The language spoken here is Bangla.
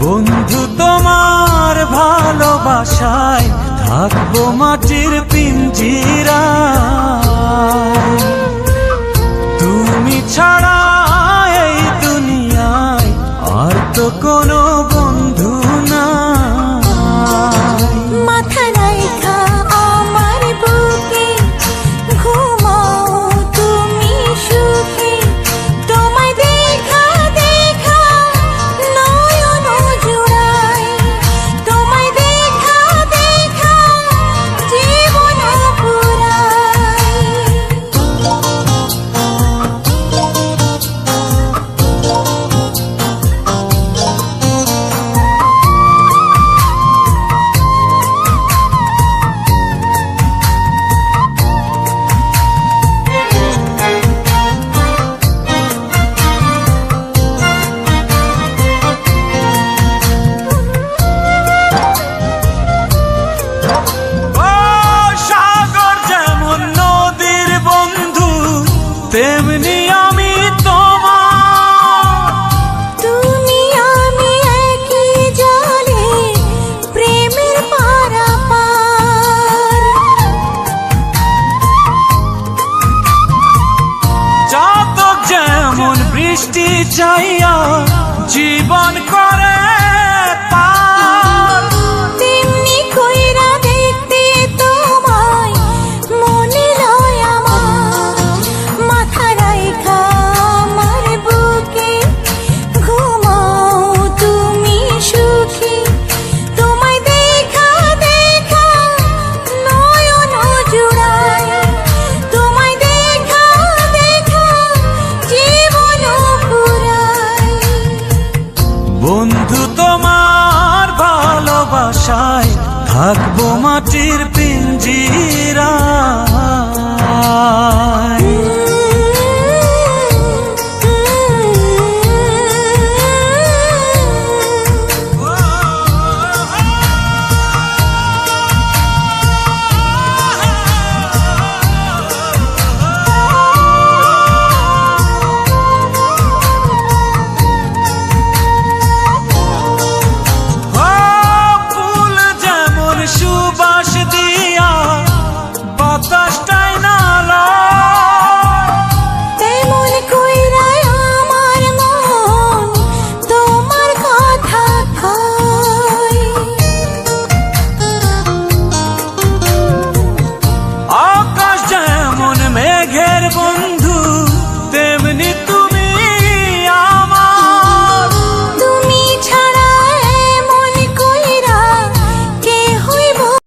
বন্ধু তোমার ভালোবাসায় থাকবো মাটির পিঞ্জিরায়। তুমি ছাড়া এই দুনিয়ায় আর তো কোনো বন্ধু নাই। মাথা রাইখা আমার বুকে ঘুমাও তুমি সুখে, তোমায় দেখা দেখা নয়ন জুড়াই, তোমায় দেখা দেখা জীবন পুরাই। তেমনি আমি তোমার, তুমি আমি একই জলে প্রেমের পারাপার। চাতক যেমন বৃষ্টি চাইয়া জীবন করে পার, তেমনি কইরা দেখতে তোমায় মনে লয় আমার। মাথা রাইখা আমার বুকে ঘুমাও তুমি সুখী, তোমায় দেখা দেখা নয়ন জুড়াই, তোমায় দেখা দেখা জীবন পুরাই। বন্ধু তোমার ভালোবাসায় থাকবো মাটির পিঞ্জিরায়।